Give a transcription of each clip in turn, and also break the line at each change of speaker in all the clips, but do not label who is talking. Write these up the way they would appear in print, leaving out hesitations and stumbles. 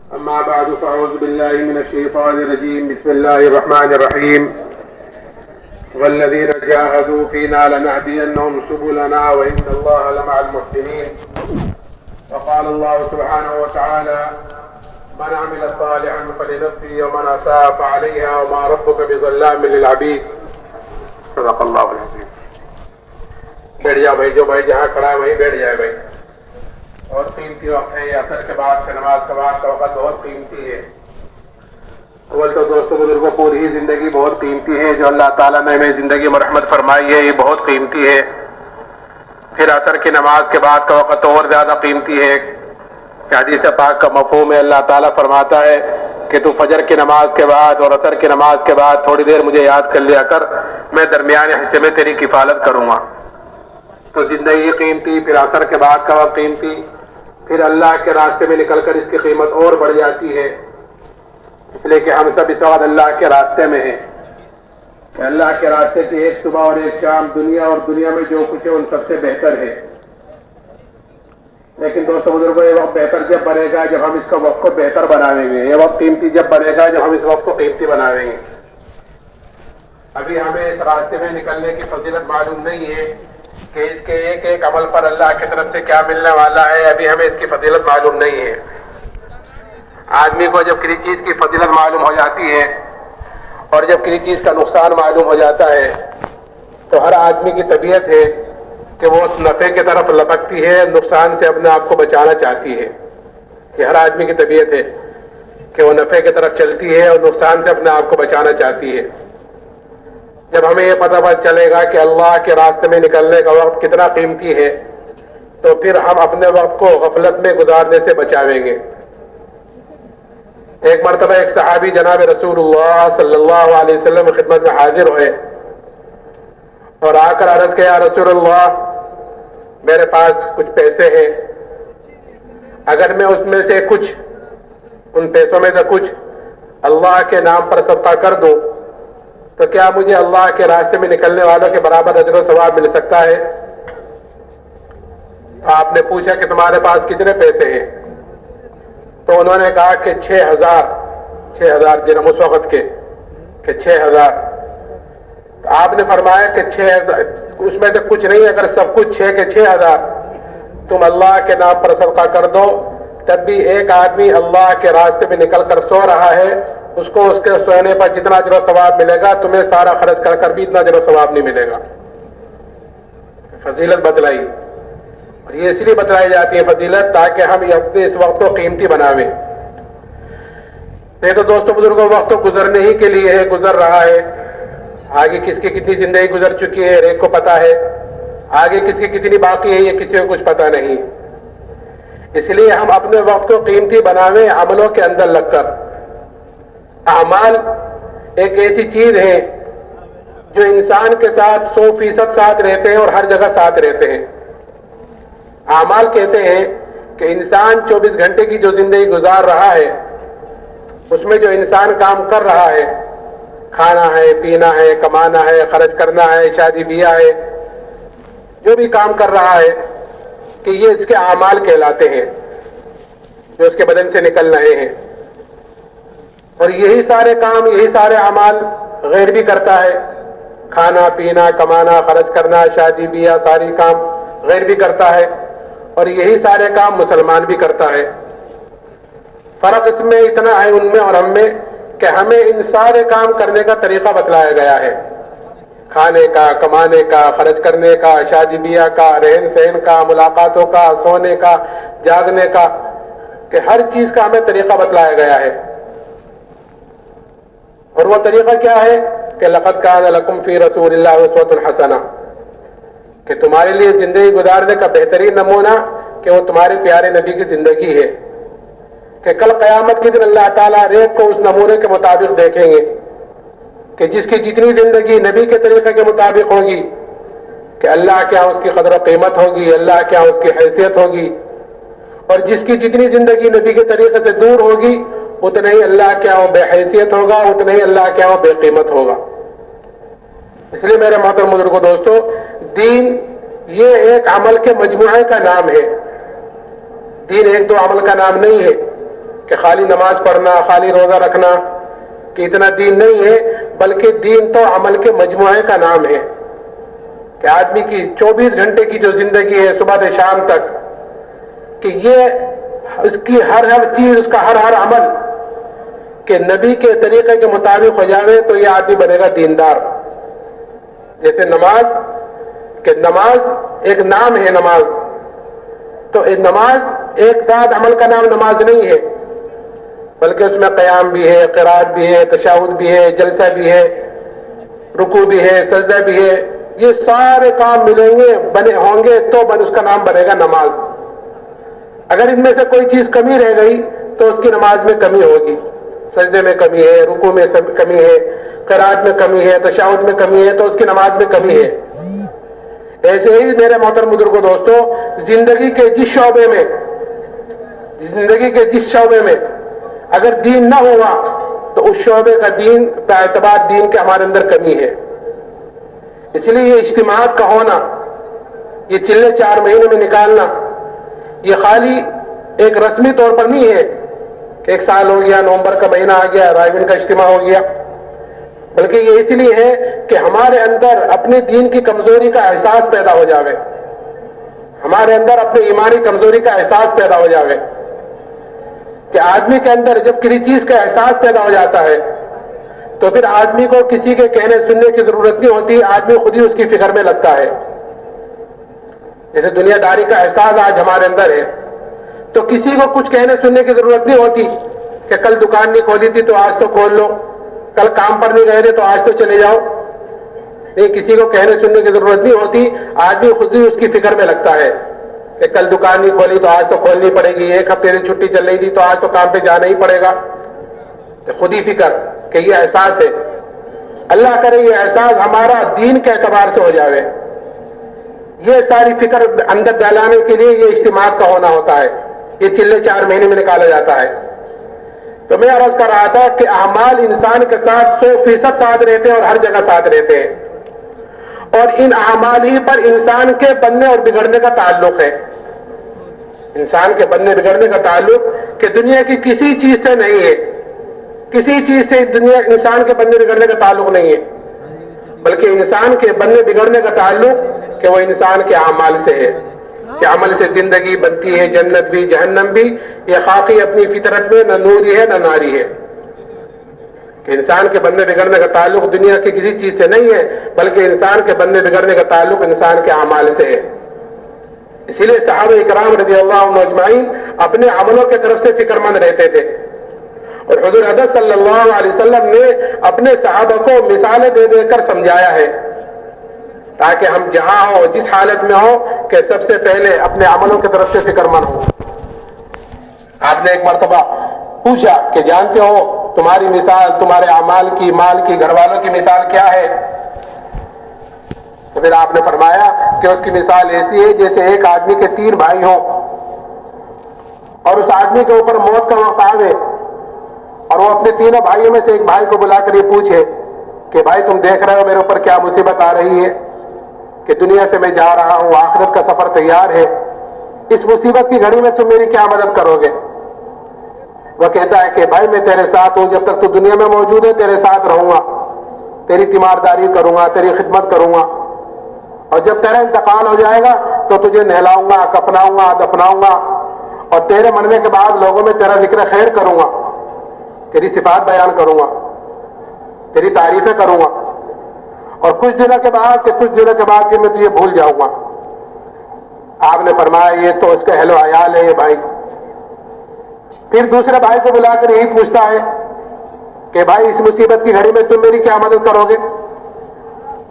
أما بعد فأعوذ بالله من الشيطان الرجيم. بسم الله الرحمن الرحيم. والذين جاهدوا فينا لنهدينهم سبلنا وإن الله لمع المحسنين. وقال الله سبحانه وتعالى: من عمل صالحا فلنفسه ومن أساء فعليها وما ربك بظلام للعبيد. صدق اللہ العظیم. بیٹھ جاؤ بھائی، جو بھائی جہاں کھڑا ہے وہیں بیٹھ جائے بھائی. بہت قیمتی وقت ہے یہ، عصر کے بعد سے نماز کے بعد کا وقت بہت قیمتی ہے. اول تو دوستوں بزرگوں، پوری زندگی بہت قیمتی ہے. جو اللہ تعالیٰ نے ہمیں زندگی میں رحمت فرمائی ہے یہ بہت قیمتی ہے. پھر عصر کی نماز کے بعد کا وقت اور زیادہ قیمتی ہے. کہ حدیث پاک کا مفہوم ہے، اللہ تعالیٰ فرماتا ہے کہ تو فجر کی نماز کے بعد اور عصر کی نماز کے بعد تھوڑی دیر مجھے یاد کر لیا کر، میں درمیانے حصے میں تیری کفالت کروں گا. تو زندگی قیمتی، پھر عصر کے بعد کا وقت قیمتی، پھر اللہ کے راستے میں نکل کر اس کی قیمت اور بڑھ جاتی ہے. اس لیے کہ ہم سب اس وقت اللہ کے راستے میں ہیں. کہ اللہ کے راستے کی ایک صبح اور ایک شام دنیا اور دنیا میں جو کچھ ہے ان سب سے بہتر ہے. لیکن دوستوں بزرگوں، یہ وقت بہتر جب بنے گا جب ہم اس کا وقت کو بہتر بناویں گے. یہ وقت قیمتی جب بنے گا جب ہم اس وقت کو قیمتی بناویں گے. ابھی ہمیں اس راستے میں نکلنے کی فضیلت معلوم نہیں ہے کہ اس کے ایک ایک عمل پر اللہ کی طرف سے کیا ملنے والا ہے. ابھی ہمیں اس کی فضیلت معلوم نہیں ہے. آدمی کو جب کسی چیز کی فضیلت معلوم ہو جاتی ہے اور جب کسی چیز کا نقصان معلوم ہو جاتا ہے تو ہر آدمی کی طبیعت ہے کہ وہ نفع کی طرف لپکتی ہے، نقصان سے اپنے آپ کو بچانا چاہتی ہے. کہ ہر آدمی کی طبیعت ہے کہ وہ نفع کی طرف چلتی ہے اور نقصان سے اپنے آپ کو بچانا چاہتی ہے. جب ہمیں یہ پتہ چلے گا کہ اللہ کے راستے میں نکلنے کا وقت کتنا قیمتی ہے تو پھر ہم اپنے وقت کو غفلت میں گزارنے سے بچاویں گے. ایک مرتبہ ایک صحابی جناب رسول اللہ صلی اللہ علیہ وسلم کی خدمت میں حاضر ہوئے اور آ کر عرض کیا: رسول اللہ، میرے پاس کچھ پیسے ہیں، اگر میں اس میں سے کچھ، ان پیسوں میں سے کچھ اللہ کے نام پر صدقہ کر دوں تو کیا مجھے اللہ کے راستے میں نکلنے والوں کے برابر اجر و ثواب مل سکتا ہے؟ آپ نے پوچھا کہ تمہارے پاس کتنے پیسے ہیں؟ تو انہوں نے کہا کہ 6,000 درہم اس وقت کے، کہ 6,000. آپ نے فرمایا کہ 6,000 اس میں سے کچھ نہیں، اگر سب کچھ 6,000 تم اللہ کے نام پر صدقہ کر دو تب بھی ایک آدمی اللہ کے راستے میں نکل کر سو رہا ہے، اس کو اس کے سونے پر جتنا اجر و ثواب ملے گا تمہیں سارا خرچ کر کر بھی اتنا اجر و ثواب نہیں ملے گا. فضیلت بتلائی، اور یہ اس لیے بتلائی جاتی ہے فضیلت تاکہ ہم اپنے اس وقت کو قیمتی بناویں. نہیں تو دوستوں بزرگوں، وقت تو گزرنے ہی کے لیے ہے، گزر رہا ہے. آگے کس کی کتنی زندگی گزر چکی ہے ایک کو پتا ہے، آگے کس کی کتنی باقی ہے یہ کسی کو کچھ پتا نہیں. اس لیے ہم اپنے وقت کو قیمتی بناویں عملوں کے اندر لگ کر. اعمال ایک ایسی چیز ہے جو انسان کے ساتھ 100% ساتھ رہتے ہیں اور ہر جگہ ساتھ رہتے ہیں. اعمال کہتے ہیں کہ انسان 24 گھنٹے کی جو زندگی گزار رہا ہے اس میں جو انسان کام کر رہا ہے، کھانا ہے، پینا ہے، کمانا ہے، خرچ کرنا ہے، شادی بیاہ ہے، جو بھی کام کر رہا ہے کہ یہ اس کے اعمال کہلاتے ہیں جو اس کے بدن سے نکل رہے ہیں. اور یہی سارے کام، یہی سارے اعمال غیر بھی کرتا ہے. کھانا پینا، کمانا، خرچ کرنا، شادی بیاہ، ساری کام غیر بھی کرتا ہے اور یہی سارے کام مسلمان بھی کرتا ہے. فرق اس میں اتنا ہے ان میں اور ہم میں کہ ہمیں ان سارے کام کرنے کا طریقہ بتلایا گیا ہے. کھانے کا، کمانے کا، خرچ کرنے کا، شادی بیاہ کا، رہن سہن کا، ملاقاتوں کا، سونے کا، جاگنے کا، کہ ہر چیز کا ہمیں طریقہ بتلایا گیا ہے. اور وہ طریقہ کیا ہے کہ لقد کان لکم فی رسول اللہ اسوۃ حسنہ، کہ تمہارے لیے زندگی گزارنے کا بہترین نمونہ کہ وہ تمہارے پیارے نبی کی زندگی ہے. کہ کل قیامت کے دن اللہ تعالیٰ ہر ایک کو اس نمونے کے مطابق دیکھیں گے کہ جس کی جتنی زندگی نبی کے طریقے کے مطابق ہوگی کہ اللہ کیا اس کی قدر و قیمت ہوگی، اللہ کیا اس کی حیثیت ہوگی. اور جس کی جتنی زندگی نبی کے طریقے سے دور ہوگی اتنا ہی اللہ کیا وہ بے حیثیت ہوگا، اتنا ہی اللہ کیا وہ بے قیمت ہوگا. اس لیے میرے محترم بزرگوں، دوستو، دین یہ ایک عمل کے مجموعے کا نام ہے. دین ایک دو عمل کا نام نہیں ہے کہ خالی نماز پڑھنا، خالی روزہ رکھنا کہ اتنا دین نہیں ہے، بلکہ دین تو عمل کے مجموعے کا نام ہے کہ آدمی کی 24 گھنٹے کی جو زندگی ہے صبح سے شام تک، کہ یہ اس کی ہر چیز، اس کا ہر عمل کہ نبی کے طریقے کے مطابق ہو جاوے تو یہ آدمی بنے گا دیندار۔ جیسے نماز، کہ نماز ایک نام ہے، نماز تو نماز ایک ذات عمل کا نام نماز نہیں ہے، بلکہ اس میں قیام بھی ہے، قرات بھی ہے، تشہد بھی ہے، جلسہ بھی ہے، رکوع بھی ہے، سجدہ بھی ہے، یہ سارے کام ملیں گے، بنے ہوں گے تو اس کا نام بنے گا نماز۔ اگر ان میں سے کوئی چیز کمی رہ گئی تو اس کی نماز میں کمی ہوگی، سجدے میں کمی ہے، رکوع میں کمی ہے، قرات میں کمی ہے، تشہد میں کمی ہے، تو اس کی نماز میں کمی ہے۔ ایسے ہی میرے محترم بزرگوں دوستو، زندگی کے جس شعبے میں اگر دین نہ ہوا تو اس شعبے کا دین اعتبار دین کے ہمارے اندر کمی ہے۔ اس لیے یہ اجتماعات کا ہونا، یہ چلے 4 مہینے میں نکالنا، یہ خالی ایک رسمی طور پر نہیں ہے کہ 1 سال ہو گیا، نومبر کا مہینہ آ گیا، رائے کا اجتماع ہو گیا، بلکہ یہ اس لیے ہے کہ ہمارے اندر اپنے دین کی کمزوری کا احساس پیدا ہو جاوے، ہمارے اندر اپنی ایمانی کمزوری کا احساس پیدا ہو جاوے، کہ آدمی کے اندر جب کسی چیز کا احساس پیدا ہو جاتا ہے تو پھر آدمی کو کسی کے کہنے سننے کی ضرورت نہیں ہوتی، آدمی خود ہی اس کی فکر میں لگتا ہے۔ جیسے دنیا داری کا احساس آج ہمارے اندر ہے تو کسی کو کچھ کہنے سننے کی ضرورت نہیں ہوتی کہ کل دکان نہیں کھولی تھی تو آج تو کھول لو، کل کام پر نہیں گئے تھے تو آج تو چلے جاؤ۔ نہیں، کسی کو کہنے سننے کی ضرورت نہیں ہوتی، آدمی خود ہی اس کی فکر میں لگتا ہے کہ کل دکان نہیں کھولی تو آج تو کھولنی پڑے گی، 1 ہفتے کی چھٹی چل رہی تھی تو آج تو کام پہ جانا ہی پڑے گا، تو خود ہی فکر کہ یہ احساس ہے۔ اللہ کرے یہ احساس ہمارا دین کے اعتبار سے ہو جاوے۔ یہ ساری فکر اندر ڈالانے کے لیے یہ اجتماع کا ہونا ہوتا ہے، یہ چلے 4 مہینے میں نکالا جاتا ہے۔ تو میں عرض کر رہا تھا کہ اعمال انسان کے ساتھ 100% ساتھ رہتے ہیں اور ہر جگہ ساتھ رہتے ہیں، اور ان اعمال ہی پر انسان کے بننے اور بگڑنے کا تعلق ہے۔ انسان کے بننے بگڑنے کا تعلق کہ دنیا کی کسی چیز سے نہیں ہے، کسی چیز سے انسان کے بننے بگڑنے کا تعلق نہیں ہے، بلکہ انسان کے بننے بگڑنے کا تعلق کہ وہ انسان کے اعمال سے ہے، کہ عمل سے زندگی بنتی ہے، جنت بھی جہنم بھی، یہ خاکی اپنی فطرت میں نہ نوری ہے نہ ناری ہے، کہ انسان کے بننے بگڑنے کا تعلق دنیا کی کسی چیز سے نہیں ہے، بلکہ انسان کے بننے بگڑنے کا تعلق انسان کے اعمال سے ہے۔ اسی لیے صحابہ اکرام رضی اللہ عنہم اجمعین اپنے عملوں کے طرف سے فکر مند رہتے تھے، اور حضور اقدس صلی اللہ علیہ وسلم نے اپنے صحابہ کو مثالیں دے دے کر سمجھایا ہے تاکہ ہم جہاں ہو، جس حالت میں ہو، کہ سب سے پہلے اپنے عملوں کی طرف سے فکر مند ہو۔ آپ نے ایک مرتبہ پوچھا کہ جانتے ہو تمہاری مثال، تمہارے اعمال کی، مال کی، گھر والوں کی مثال کیا ہے؟ تو پھر آپ نے فرمایا کہ اس کی مثال ایسی ہے جیسے ایک آدمی کے 3 بھائی ہوں اور اس آدمی کے اوپر موت کا وقت آوے اور وہ اپنے 3 بھائیوں میں سے ایک بھائی کو بلا کر یہ پوچھے کہ بھائی تم دیکھ رہے ہو میرے اوپر کیا مصیبت آ رہی ہے، کہ دنیا سے میں جا رہا ہوں، آخرت کا سفر تیار ہے، اس مصیبت کی گھڑی میں تم میری کیا مدد کرو گے؟ وہ کہتا ہے کہ بھائی میں تیرے ساتھ ہوں، جب تک تو دنیا میں موجود ہے تیرے ساتھ رہوں گا، تیری تیمارداری کروں گا، تیری خدمت کروں گا، اور جب تیرا انتقال ہو جائے گا تو تجھے نہلاؤں گا، کفناؤں گا، دفناؤں گا، اور تیرے مرنے کے بعد لوگوں میں تیرا ذکر خیر کروں گا، تیری صفات بیان کروں گا، تیری تعریفیں کروں گا، اور کچھ دنوں کے بعد پھر میں تجھے بھول جاؤں گا۔ آپ نے فرمایا یہ تو اس کا اہل و عیال ہے یہ بھائی۔ پھر دوسرے بھائی کو بلا کر یہی پوچھتا ہے کہ بھائی اس مصیبت کی گھڑی میں تم میری کیا مدد کرو گے؟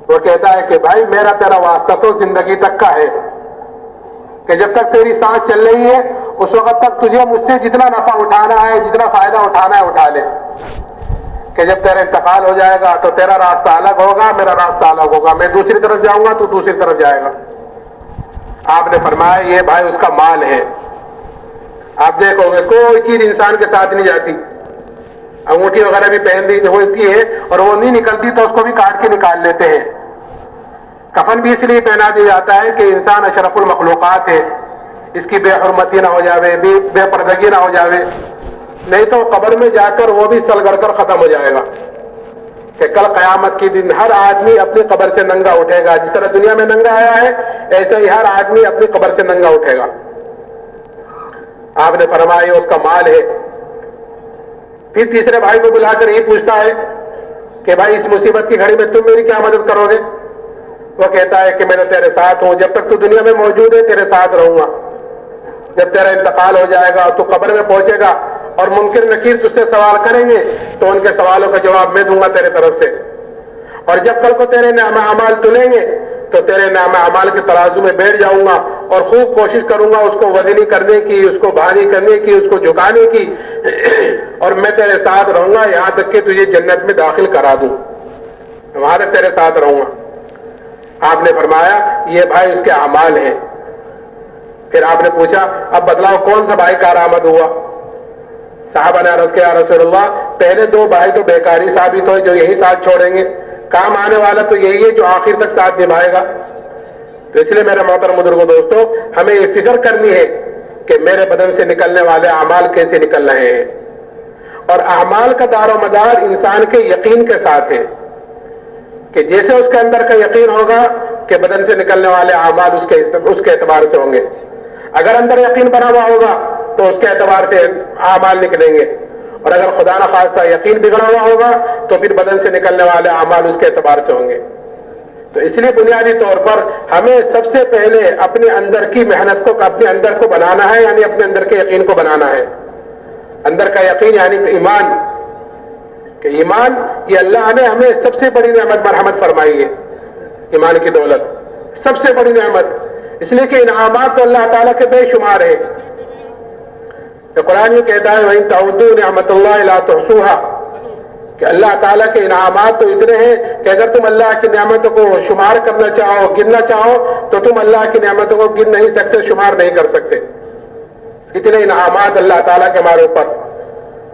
وہ کہتا ہے کہ بھائی میرا تیرا واسطہ تو زندگی تک کا ہے، کہ جب تک تیری سانس چل رہی ہے اس وقت تک تجھے مجھ سے جتنا نفع اٹھانا ہے، جتنا فائدہ اٹھانا ہے اٹھا لے، کہ جب تیرا انتقال ہو جائے گا تو تیرا راستہ الگ ہوگا، میرا راستہ الگ ہوگا، میں دوسری طرف جاؤں گا تو دوسری طرف جائے گا۔ آپ نے فرمایا یہ بھائی اس کا مال ہے۔ آپ دیکھو گے کوئی چیز انسان کے ساتھ نہیں جاتی، انگوٹھی وغیرہ بھی پہن لی ہوتی ہے اور وہ نہیں نکلتی تو اس کو بھی کاٹ کے نکال لیتے ہیں۔ کفن بھی اس لیے پہنا دیا جاتا ہے کہ انسان اشرف المخلوقات ہے، اس کی بے حرمتی نہ ہو جاوے، بے پردگی نہ ہو جاوے، نہیں تو قبر میں جا کر وہ بھی سل گڑ کر ختم ہو جائے گا کہ کل قیامت کے دن ہر آدمی اپنی قبر سے ننگا اٹھے گا. جس طرح دنیا میں ننگا آیا ہے ایسے ہی ہر آدمی اپنی قبر سے ننگا اٹھے گا. آپ نے فرمایا اس کا مال ہے. پھر تیسرے بھائی کو بلا کر یہ پوچھتا ہے کہ بھائی اس مصیبت کی گھڑی میں تم میری کیا مدد کرو گے؟ وہ کہتا ہے کہ میں تو تیرے ساتھ ہوں، جب تک تو دنیا میں موجود ہے تیرے ساتھ رہوں گا. جب تیرا انتقال ہو جائے گا تو قبر میں پہنچے گا اور منکر نکیر تجھ سے سوال کریں گے تو ان کے سوالوں کا جواب میں دوں گا تیرے طرف سے. اور جب کل کو تیرے نام اعمال تلیں گے تو تیرے نام اعمال کے ترازو میں بیٹھ جاؤں گا اور خوب کوشش کروں گا اس کو وزنی کرنے کی، اس کو بھاری کرنے کی، اس کو جھکانے کی، اور میں تیرے ساتھ رہوں گا یہاں تک کہ تجھے جنت میں داخل کرا دوں. وہاں تک تیرے ساتھ رہوں گا. آپ نے فرمایا یہ بھائی اس کے اعمال ہیں. پھر آپ نے پوچھا اب بتلاؤ کون سا بھائی کارآمد ہوا؟ صحابہ نے عرض کیا رسول اللہ پہلے دو بھائی تو بیکاری ثابت ہوئے جو یہی ساتھ چھوڑیں گے، کام آنے والا تو یہی ہے جو آخر تک ساتھ نبھائے گا. تو اس لیے میرے محترم بزرگوں دوستوں ہمیں یہ فکر کرنی ہے کہ میرے بدن سے نکلنے والے اعمال کیسے نکل رہے ہیں. اور اعمال کا دار و مدار انسان کے یقین کے ساتھ ہے کہ جیسے اس کے اندر کا یقین ہوگا کہ بدن سے نکلنے والے اعمال اس کے اعتبار سے ہوں گے. اگر اندر یقین بنا ہوا ہوگا تو اس کے اعتبار سے اعمال نکلیں گے، اور اگر خدا نہ خواستہ یقین بگڑا ہوا ہوگا تو پھر بدن سے نکلنے والے اعمال اس کے اعتبار سے ہوں گے. تو اس لیے بنیادی طور پر ہمیں سب سے پہلے اپنے اندر کی محنت کو، اپنے اندر کو بنانا ہے، یعنی اپنے اندر کے یقین کو بنانا ہے. اندر کا یقین یعنی ایمان، کہ ایمان یہ اللہ نے ہمیں سب سے بڑی نعمت مرحمت فرمائی ہے. ایمان کی دولت سب سے بڑی نعمت، اس لیے کہ انعامات تو اللہ تعالیٰ کے بے شمار ہیں. تو قرآن یہ کہتا ہے وَإِن تَعُدُّوا نِعْمَتَ اللَّهِ لَا تُحْصُوهَا، کہ اللہ تعالیٰ کے انعامات تو اتنے ہیں کہ اگر تم اللہ کی نعمتوں کو شمار کرنا چاہو، گننا چاہو تو تم اللہ کی نعمتوں کو گن نہیں سکتے، شمار نہیں کر سکتے. اتنے انعامات اللہ تعالیٰ کے ہمارے اوپر،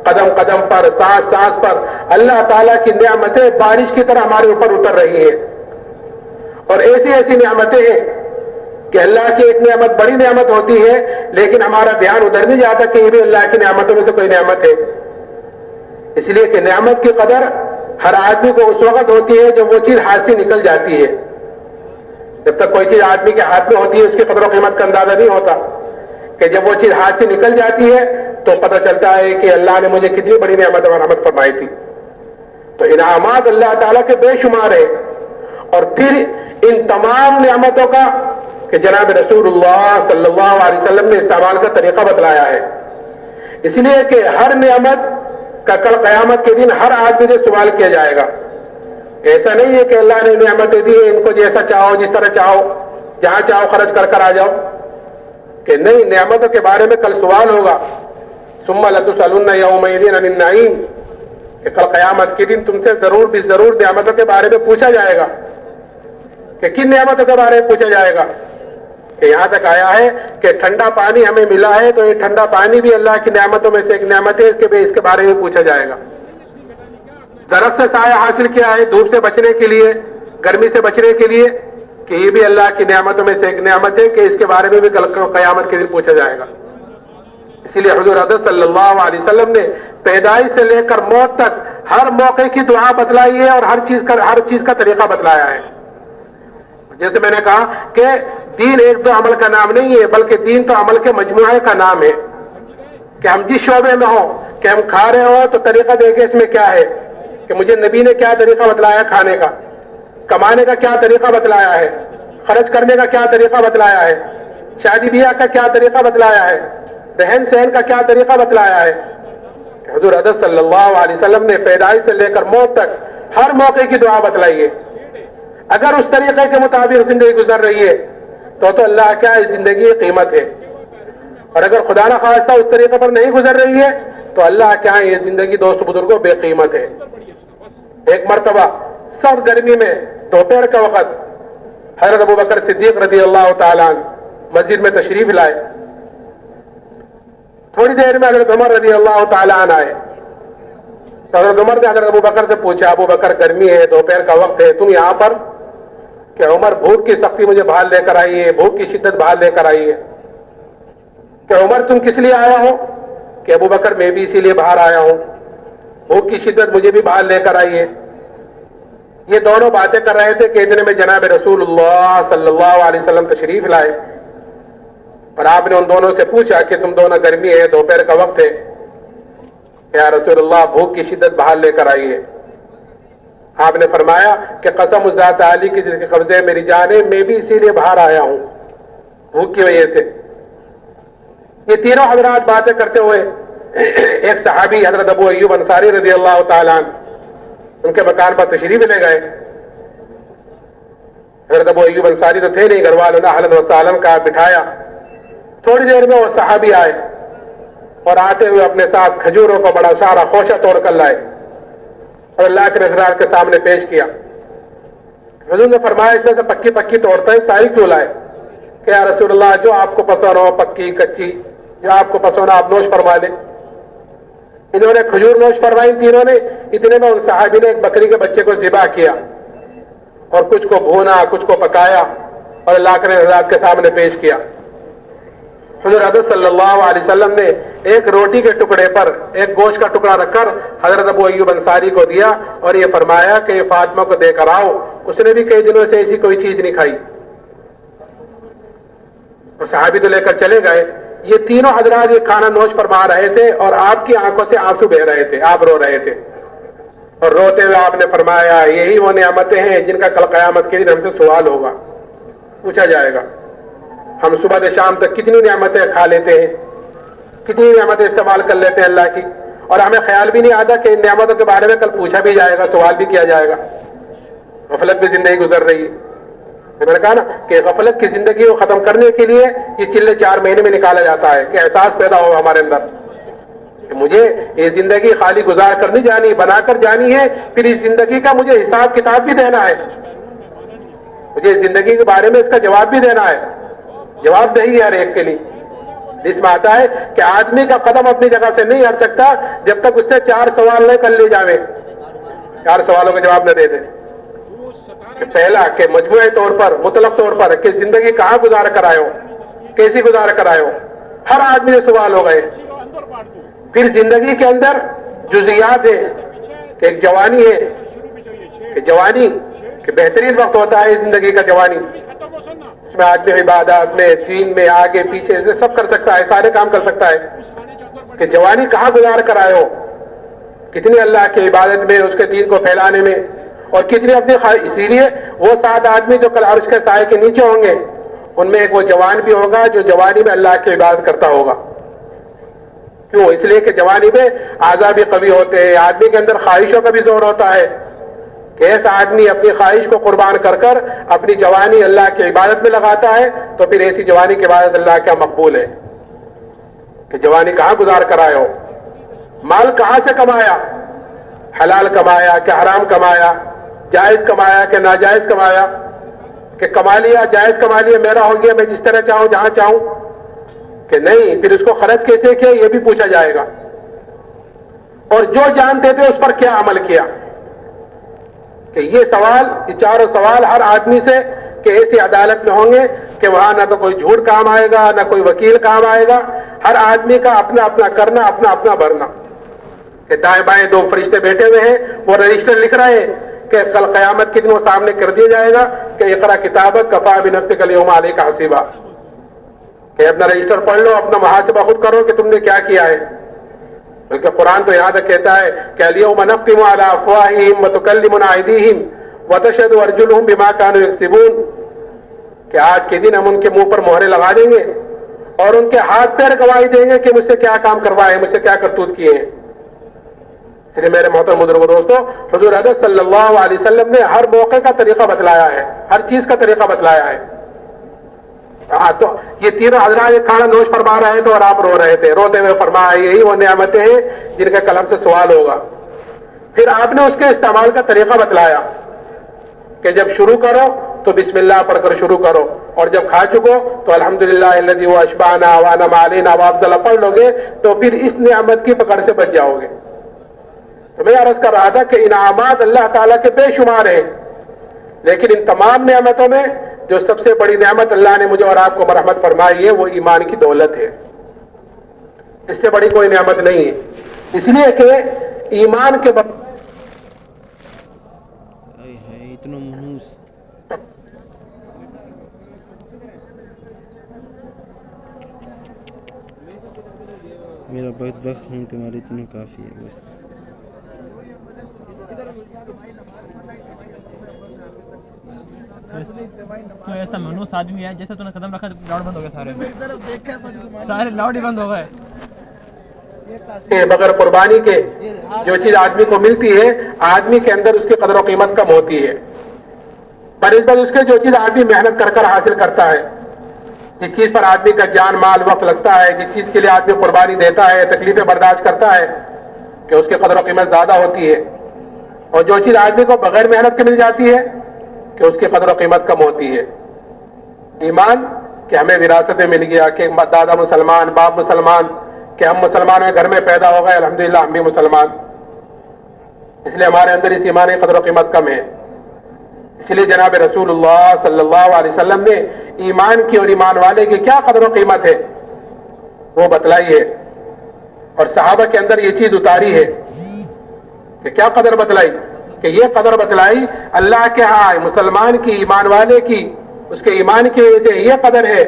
قدم قدم پر، سانس سانس پر اللہ تعالیٰ کی نعمتیں بارش کی طرح ہمارے اوپر اتر رہی ہیں. اور ایسی ایسی نعمتیں ہیں کہ اللہ کی ایک نعمت بڑی نعمت ہوتی ہے لیکن ہمارا دھیان ادھر نہیں جاتا کہ یہ بھی اللہ کی نعمتوں میں سے کوئی نعمت ہے. اس لیے کہ نعمت کی قدر ہر آدمی کو اس وقت ہوتی ہے جب وہ چیز ہاتھ سے نکل جاتی ہے. جب تک کوئی چیز آدمی کے ہاتھ میں ہوتی ہے اس کی قدر و قیمت کا اندازہ نہیں ہوتا، کہ جب وہ چیز ہاتھ سے نکل جاتی ہے تو پتہ چلتا ہے کہ اللہ نے مجھے کتنی بڑی نعمت مرحمت فرمائی تھی. تو انعامات اللہ تعالیٰ کے بے شمار ہے. اور پھر ان تمام نعمتوں کا کہ جناب رسول اللہ صلی اللہ علیہ وسلم نے استعمال کا طریقہ بتلایا ہے. اس لیے کہ ہر نعمت کا کل قیامت کے دن ہر آدمی سے سوال کیا جائے گا. ایسا نہیں ہے کہ اللہ نے نعمتیں دی ان کو جیسا چاہو، جس طرح چاہو، جہاں چاہو خرچ کر کر آ جاؤ، کہ نہیں، نعمتوں کے بارے میں کل سوال ہوگا. ثم لتسألن یومئذ عن النعیم، کہ کل قیامت کے دن تم سے ضرور بھی ضرور نعمتوں کے بارے میں پوچھا جائے گا. کہ کن نعمتوں کے بارے میں پوچھا جائے گا؟ کہ یہاں تک آیا ہے کہ ٹھنڈا پانی ہمیں ملا ہے تو یہ ٹھنڈا پانی بھی اللہ کی نعمتوں میں سے ایک نعمت ہے، اس کے بارے میں پوچھا جائے گا. درخت سے سایہ حاصل کیا ہے دھوپ سے بچنے کے لیے، گرمی سے بچنے کے لیے، کہ یہ بھی اللہ کی نعمتوں میں سے ایک نعمت ہے، کہ اس کے بارے میں بھی کل قیامت کے دن پوچھا جائے گا. اسی لیے حضور حضرت صلی اللہ علیہ وسلم نے پیدائش سے لے کر موت تک ہر موقع کی دعا بتلائی ہے اور ہر چیز کا طریقہ بتلایا ہے. جیسے میں نے کہا کہ دین ایک دو عمل کا نام نہیں ہے، بلکہ دین تو عمل کے مجموعے کا نام ہے. کہ ہم جس شعبے میں ہوں، کہ ہم کھا رہے ہوں تو طریقہ دیکھیں اس میں کیا ہے، کہ مجھے نبی نے کیا طریقہ بتلایا ہے کھانے کا، کمانے کا کیا طریقہ بتلایا ہے، خرچ کرنے کا کیا طریقہ بتلایا ہے، شادی بیاہ کا کیا طریقہ بتلایا ہے، رہن سہن کا کیا طریقہ بتلایا ہے. حضور حضرت صلی اللہ علیہ وسلم نے پیدائش سے لے کر موت تک ہر موقع کی دعا بتلائی ہے. اگر اس طریقے کے مطابق زندگی گزر رہی ہے تو اللہ کیا اس زندگی کی قیمت ہے، اور اگر خدا نہ خواستہ اس طریقے پر نہیں گزر رہی ہے تو اللہ کیا یہ زندگی دوست بزرگوں بے قیمت ہے. ایک مرتبہ سخت گرمی میں دوپہر کا وقت حضرت ابو بکر صدیق رضی اللہ تعالیٰ عنہ مسجد میں تشریف لائے. تھوڑی دیر میں حضرت عمر رضی اللہ تعالیٰ عنہ آئے. تو حضرت عمر نے حضرت ابو بکر سے پوچھا، ابو بکر گرمی ہے، دوپہر کا وقت ہے، تم یہاں پر؟ کہ عمر بھوک کی سختی مجھے باہر لے کر آئی ہے، بھوک کی شدت باہر لے کر آئی ہے. کہ عمر تم کس لیے آیا ہو؟ کہ ابو بکر میں بھی اسی لیے باہر آیا ہوں, بھوک کی شدت مجھے بھی باہر لے کر آئی ہے. یہ دونوں باتیں کر رہے تھے کہ اتنے میں جناب رسول اللہ صلی اللہ علیہ وسلم تشریف لائے, اور آپ نے ان دونوں سے پوچھا کہ تم دونوں گرمی ہے, دوپہر کا وقت ہے, یا رسول اللہ بھوک کی شدت باہر لے کر آئی ہے. آپ نے فرمایا کہ قسم اس ذات عالی کی جس کے قبضے میری جان ہے, میں بھی اسی لیے باہر آیا ہوں بھوک کی وجہ سے. یہ تینوں حضرات باتیں کرتے ہوئے ایک صحابی حضرت ابو ایوب انصاری رضی اللہ تعالیٰ عنہ ان کے مکان پر تشریف لے گئے. حضرت ابو ایوب انصاری تو تھے نہیں, گھر والوں نے اہلاً و سہلاً کہا, بٹھایا. تھوڑی دیر میں وہ صحابی آئے اور آتے ہوئے اپنے ساتھ کھجوروں کا بڑا سارا خوشہ توڑ کر لائے اور اللہ کے رسول کے سامنے پیش کیا. حضور نے فرمایا اس میں سے پکی پکی توڑتے ہیں, ساری کیوں لائے؟ کہ یا رسول اللہ جو آپ کو پسند ہو, پکی کچی جو آپ کو پسند ہو آپ نوش فرما لیں. انہوں نے کھجور نوش فرمائی تینوں نے. اتنے میں ان صحابی نے ایک بکری کے بچے کو ذبح کیا اور کچھ کو بھونا, کچھ کو پکایا اور اللہ کے رسول کے سامنے پیش کیا. حضور حضرت صلی اللہ علیہ وسلم نے ایک روٹی کے ٹکڑے پر ایک گوشت کا ٹکڑا رکھ کر حضرت ابو ایوب انصاری کو دیا اور یہ فرمایا کہ یہ فاطمہ کو دے کر آؤ, اس نے بھی کئی دنوں سے ایسی کوئی چیز نہیں کھائی. اور صحابی تو لے کر چلے گئے. یہ تینوں حضرات یہ کھانا نوش فرما رہے تھے اور آپ کی آنکھوں سے آنسو بہ رہے تھے, آپ رو رہے تھے, اور روتے ہوئے آپ نے فرمایا یہی وہ نعمتیں ہیں جن کا کل قیامت کے دن ہم سے سوال ہوگا, پوچھا جائے گا. ہم صبح سے شام تک کتنی نعمتیں کھا لیتے ہیں, کتنی نعمتیں استعمال کر لیتے ہیں اللہ کی, اور ہمیں خیال بھی نہیں آتا کہ ان نعمتوں کے بارے میں کل پوچھا بھی جائے گا, سوال بھی کیا جائے گا. غفلت میں زندگی گزر رہی ہے. میں نے کہا نا کہ غفلت کی زندگی کو ختم کرنے کے لیے یہ چلے 4 مہینے میں نکالا جاتا ہے کہ احساس پیدا ہو ہمارے اندر کہ مجھے یہ زندگی خالی گزار کر نہیں جانی, بنا کر جانی ہے. پھر اس زندگی کا مجھے حساب کتاب بھی دینا ہے, مجھے اس زندگی کے بارے میں اس کا جواب بھی دینا ہے. جواب دہی ہے ہر ایک کے لیے. اس میں آتا ہے کہ آدمی کا قدم اپنی جگہ سے نہیں ہٹ سکتا جب تک اس سے 4 سوال نہ کر لیے جاوے, 4 سوالوں کا جواب نہ دے دے. کہ پہلا کہ مجموعی طور پر, مطلق طور پر کہ زندگی کہاں گزار کر آئے ہو, کیسی گزار کر آئے ہو, ہر آدمی سے سوال ہو گئے. پھر زندگی کے اندر جزیات ہیں کہ ایک جوانی ہے, کہ جوانی کہ بہترین وقت ہوتا ہے زندگی کا جوانی, اس میں آدمی عبادات میں, دین میں, آگے پیچھے سے سب کر سکتا ہے, سارے کام کر سکتا ہے. کہ جوانی کہاں گزار کر آئے ہو, کتنی اللہ کی عبادت میں, اس کے دین کو پھیلانے میں, اور کتنی اپنی اسی لیے وہ 7 آدمی جو کل عرش کے سائے کے نیچے ہوں گے ان میں ایک وہ جوان بھی ہوگا جو جوانی میں اللہ کی عبادت کرتا ہوگا. کیوں؟ اس لیے کہ جوانی میں اعضاء بھی قوی ہوتے ہیں, آدمی کے اندر خواہشوں کا بھی زور ہوتا ہے کہ ایسا آدمی اپنی خواہش کو قربان کر کر اپنی جوانی اللہ کی عبادت میں لگاتا ہے تو پھر ایسی جوانی کی عبادت اللہ کیا مقبول ہے. کہ جوانی کہاں گزار کر آئے ہو, مال کہاں سے کمایا, حلال کمایا کہ حرام کمایا, جائز کمایا کہ ناجائز کمایا, کہ کما لیا جائز کما لیا میرا ہو گیا میں جس طرح چاہوں جہاں چاہوں, کہ نہیں پھر اس کو خرچ کیسے کیا یہ بھی پوچھا جائے گا. اور جو جانتے تھے اس پر کیا عمل کیا. کہ یہ سوال, یہ 4 سوال ہر آدمی سے کہ ایسی عدالت میں ہوں گے کہ وہاں نہ تو کوئی جھوٹ کام آئے گا, نہ کوئی وکیل کام آئے گا. ہر آدمی کا اپنا اپنا کرنا, اپنا اپنا بھرنا. کہ دائیں بائیں 2 فرشتے بیٹھے ہوئے ہیں, وہ رجسٹر لکھ رہے ہیں کہ کل قیامت کے دن وہ سامنے کر دیا جائے گا کہ اقرا کتابک کفا بنفسک الیوم علیک حسیبا, کہ اپنا رجسٹر پڑھ لو, اپنا محاسبہ خود کرو کہ تم نے کیا کیا ہے. بلکہ قرآن تو یہاں تک کہتا ہے کہ الیوم نختم علی افواہہم وتکلمنا ایدیہم وتشہد ارجلہم بما کانوا یکسبون, کہ آج کے دن ہم ان کے منہ پر مہرے لگا دیں گے اور ان کے ہاتھ پیر گواہی دیں گے کہ مجھ سے کیا کام کروائے, مجھ سے کیا کرتوت کیے ہیں. اس لیے میرے محترم بزرگوں دوستو, حضور حضرت صلی اللہ علیہ وسلم نے ہر موقع کا طریقہ بتلایا ہے, ہر چیز کا طریقہ بتلایا ہے. تو یہ تینوں حضرات یہ کھانا نوش فرما رہے تھے اور آپ رو رہے تھے, روتے ہوئے فرمایا یہی وہ نعمتیں ہیں جن کے قلم سے سوال ہوگا. پھر آپ نے اس کے استعمال کا طریقہ بتلایا کہ جب شروع کرو تو بسم اللہ پڑھ کر شروع کرو, اور جب کھا چکو تو الحمدللہ الذی هو اشبعنا وانعم علینا وافضل پڑھ لو گے تو پھر اس نعمت کی پکڑ سے بچ جاؤ گے. تو میں عرض کر رہا تھا کہ انعامات اللہ تعالیٰ کے بے شمار ہیں, لیکن ان تمام نعمتوں میں جو سب سے بڑی نعمت اللہ نے مجھے اور آپ کو مرحمت فرمائی ہے وہ ایمان کی دولت ہے. اس سے بڑی کوئی نعمت نہیں ہے. اس لیے کہ ایمان کے
اتنا منوس میرا بدبخت ہوں تمہارے اتنا کافی ہے بس.
تو ایسا منوس آدمی ہے جیسے تو نے قدم رکھا لاؤڈ بند ہو گیا, سارے لاؤڈ ہی بند ہو گئے.
بغیر قربانی کے جو چیز آدمی کو ملتی ہے آدمی کے اندر اس کی قدر و قیمت کم ہوتی ہے. بنسبت اس کے جو چیز آدمی محنت کر کر حاصل کرتا ہے, جس چیز پر آدمی کا جان مال وقت لگتا ہے, جس چیز کے لیے آدمی قربانی دیتا ہے, تکلیفیں برداشت کرتا ہے, کہ اس کی قدر و قیمت زیادہ ہوتی ہے. اور جو چیز آدمی کو بغیر محنت کے مل جاتی ہے کہ اس کی قدر و قیمت کم ہوتی ہے. ایمان کہ ہمیں وراثت میں مل گیا, کہ دادا مسلمان, باپ مسلمان, کہ ہم مسلمان میں گھر میں پیدا ہو گئے, الحمدللہ ہم بھی مسلمان. اس لیے ہمارے اندر اس ایمان کی قدر و قیمت کم ہے. اس لیے جناب رسول اللہ صلی اللہ علیہ وسلم نے ایمان کی اور ایمان والے کی کیا قدر و قیمت ہے وہ بتلائی ہے, اور صحابہ کے اندر یہ چیز اتاری ہے. کہ کیا قدر بتلائی؟ کہ یہ قدر بتلائی اللہ کے ہاں مسلمان کی, ایمان والے کی, اس کے ایمان کی وجہ سے یہ قدر ہے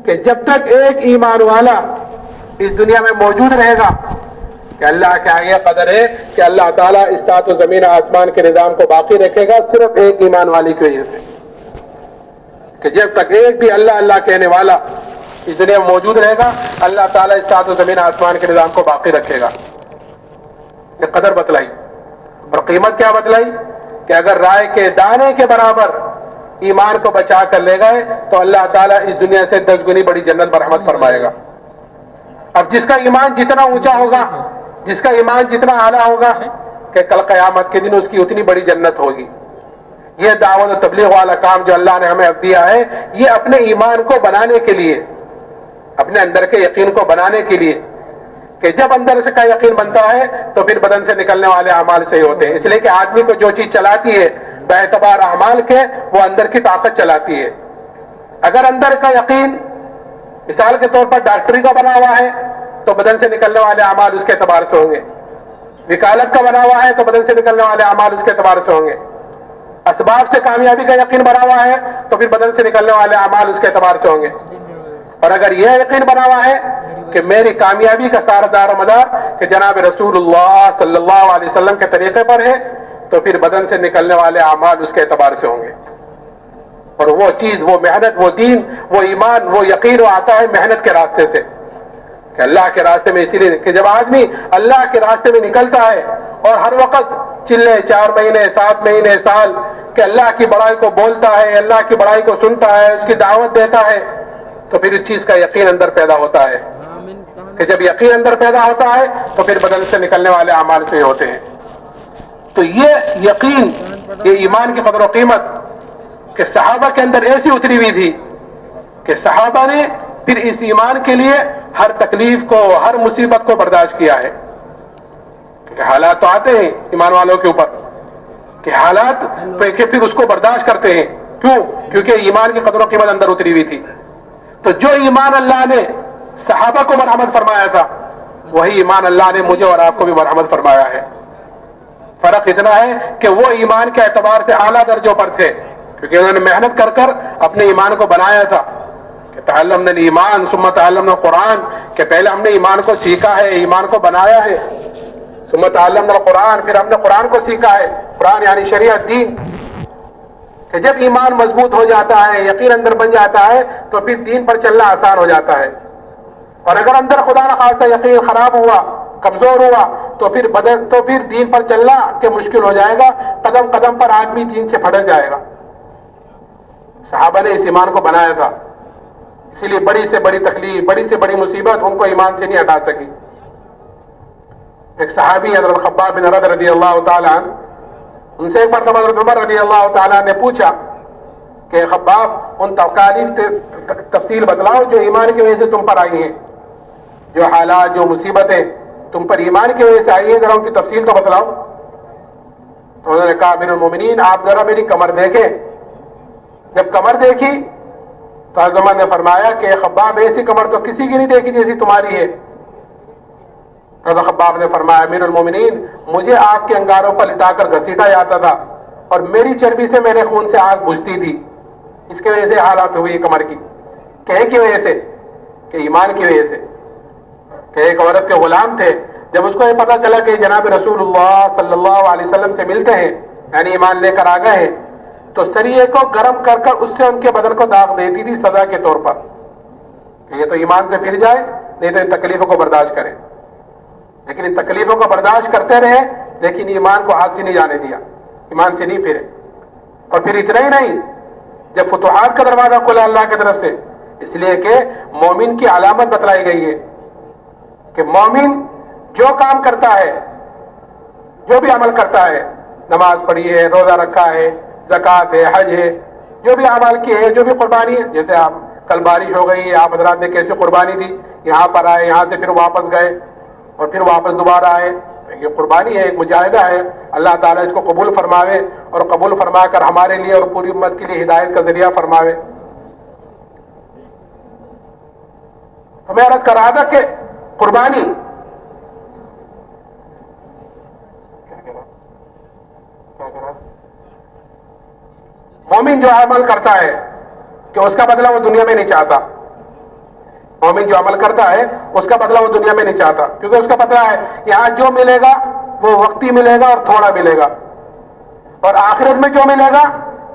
کہ جب تک ایک ایمان والا اس دنیا میں موجود رہے گا, کہ اللہ کے آگے قدر ہے کہ اللہ تعالیٰ اس سات و زمین آسمان کے نظام کو باقی رکھے گا صرف ایک ایمان والی کی وجہ سے. کہ جب تک ایک بھی اللہ اللہ کہنے والا اس دنیا میں موجود رہے گا, اللہ تعالیٰ اس سات و زمین آسمان کے نظام کو باقی رکھے گا. یہ قدر بتلائی. اور قیمت کیا بتلائی؟ کہ اگر رائے کے دانے کے برابر ایمان کو بچا کر لے گئے تو اللہ تعالیٰ اس دنیا سے 10 گنی بڑی جنت برحمت فرمائے گا. اب جس کا ایمان جتنا اونچا ہوگا, جس کا ایمان جتنا اعلیٰ ہوگا, کہ کل قیامت کے دن اس کی اتنی بڑی جنت ہوگی. یہ دعوت و تبلیغ والا کام جو اللہ نے ہمیں اب دیا ہے, یہ اپنے ایمان کو بنانے کے لیے, اپنے اندر کے یقین کو بنانے کے لیے, کہ جب اندر سے کا یقین بنتا ہے تو پھر بدن سے نکلنے والے اعمال صحیح ہوتے ہیں. اس لیے کہ آدمی کو جو چیز چلاتی ہے باعتبار اعمال کے, وہ اندر کی طاقت چلاتی ہے. اگر اندر کا یقین مثال کے طور پر ڈاکٹری کا بنا ہوا ہے تو بدن سے نکلنے والے اعمال اس کے اعتبار سے ہوں گے. وکالت کا بنا ہوا ہے تو بدن سے نکلنے والے اعمال اس کے اعتبار سے ہوں گے. اسباب سے کامیابی کا یقین بنا ہوا ہے تو پھر بدن سے نکلنے والے اعمال اس کے اعتبار سے ہوں گے. اور اگر یہ یقین بنا ہوا ہے کہ میری کامیابی کا سارا دار و مدار کہ جناب رسول اللہ صلی اللہ علیہ وسلم کے طریقے پر ہے, تو پھر بدن سے نکلنے والے اعمال اس کے اعتبار سے ہوں گے. اور وہ چیز, وہ محنت, وہ دین, وہ ایمان, وہ یقین, وہ آتا ہے محنت کے راستے سے, کہ اللہ کے راستے میں. اسی لیے کہ جب آدمی اللہ کے راستے میں نکلتا ہے اور ہر وقت چلے 4 مہینے 7 مہینے سال کہ اللہ کی بڑائی کو بولتا ہے, اللہ کی بڑائی کو سنتا ہے, اس کی دعوت دیتا ہے, تو پھر اس چیز کا یقین اندر پیدا ہوتا ہے. کہ جب یقین اندر پیدا ہوتا ہے تو پھر بدن سے نکلنے والے اعمال سے ہوتے ہیں. تو یہ یقین, یہ ایمان کی قدر و قیمت کہ صحابہ کے اندر ایسی اتری ہوئی تھی کہ صحابہ نے پھر اس ایمان کے لیے ہر تکلیف کو, ہر مصیبت کو برداشت کیا ہے. کہ حالات تو آتے ہیں ایمان والوں کے اوپر, کہ حالات کہ پھر اس کو برداشت کرتے ہیں. کیوں؟ کیونکہ ایمان کی قدر و قیمت اندر اتری ہوئی تھی. تو جو ایمان اللہ نے صحابہ کو مرحمت فرمایا تھا, وہی ایمان اللہ نے مجھے اور آپ کو بھی مرحمت فرمایا ہے. فرق اتنا ہے کہ وہ ایمان کے اعتبار سے اعلیٰ درجوں پر تھے, کیونکہ انہوں نے محنت کر کر اپنے ایمان کو بنایا تھا. کہ تعلمنا الایمان ثم تعلمنا القرآن, کہ پہلے ہم نے ایمان کو سیکھا ہے, ایمان کو بنایا ہے. ثم تعلمنا القرآن, پھر ہم نے قرآن کو سیکھا ہے. قرآن یعنی شریعت, دین. کہ جب ایمان مضبوط ہو جاتا ہے, یقین اندر بن جاتا ہے, تو پھر دین پر چلنا آسان ہو جاتا ہے. اور اگر اندر خدا نخواستہ یقین خراب ہوا, کمزور ہوا, تو پھر دین پر چلنا کہ مشکل ہو جائے گا. قدم قدم پر آدمی دین سے پھٹک جائے گا. صحابہ نے اس ایمان کو بنایا تھا, اسی لیے بڑی سے بڑی تکلیف, بڑی سے بڑی مصیبت ان کو ایمان سے نہیں ہٹا سکی. ایک صحابی حضرت خباب بن ارد رضی اللہ تعالیٰ عنہ, ان سے ایک بار حضرت عمر رضی اللہ تعالیٰ نے پوچھا کہ خباب ان تکالیف تفصیل بتلاؤ جو ایمان کی وجہ سے تم پر آئی ہیں, جو حالات, جو مصیبتیں تم پر ایمان کی وجہ سے آئی ہیں, ذرا ان کی تفصیل تو بتلاؤ. تو انہوں نے کہا امیر المومنین آپ ذرا میری کمر دیکھیں. جب کمر دیکھی تو حضرت عمر نے فرمایا کہ خباب ایسی کمر تو کسی کی نہیں دیکھی جیسی تمہاری ہے. حضرت خباب نے فرمایا امیر المومنین مجھے آگ کے انگاروں پر لٹا کر گھسیٹا جاتا تھا اور میری چربی سے میرے خون سے آگ بجھتی تھی. اس کی وجہ سے حالات ہوئی کمر کی. کہے کی وجہ سے؟ کہ ایمان کی وجہ سے. کہ ایک عورت کے غلام تھے, جب اس کو یہ پتا چلا کہ جناب رسول اللہ صلی اللہ علیہ وسلم سے ملتے ہیں, یعنی ایمان لے کر آ گئے ہیں, تو سریے کو گرم کر کر اس سے ان کے بدن کو داغ دیتی تھی سزا کے طور پر, کہ یہ تو ایمان سے پھر جائے, نہیں تو ان تکلیفوں کو برداشت کرے. لیکن ان تکلیفوں کو برداشت کرتے رہے, لیکن ایمان کو ہاتھ سے نہیں جانے دیا, ایمان سے نہیں پھرے. اور پھر اتنا ہی نہیں, جب فتوحات کا دروازہ کھلا اللہ کی طرف سے, اس لیے کہ مومن کی علامت بتلائی گئی ہے کہ مومن جو کام کرتا ہے, جو بھی عمل کرتا ہے, نماز پڑھی ہے, روزہ رکھا ہے, زکوٰۃ ہے, حج ہے, جو بھی اعمال کیے ہیں, جو بھی قربانی ہے, جیسے آپ کل بارش ہو گئی, آپ حضرات نے کیسے قربانی دی, یہاں پر آئے, یہاں سے پھر واپس گئے اور پھر واپس دوبارہ آئے, یہ قربانی ہے, ایک مجاہدہ ہے. اللہ تعالیٰ اس کو قبول فرماوے اور قبول فرما کر ہمارے لیے اور پوری امت کے لیے ہدایت کا ذریعہ فرماوے. تو میں عرض کر رہا تھا کہ قربانی مومن جو عمل کرتا ہے کہ اس کا بدلہ وہ دنیا میں نہیں چاہتا. مومن جو عمل کرتا ہے اس کا بدلہ وہ دنیا میں نہیں چاہتا, کیونکہ اس کا پتہ ہے یہاں جو ملے گا وہ وقتی ملے گا اور تھوڑا ملے گا, اور آخرت میں جو ملے گا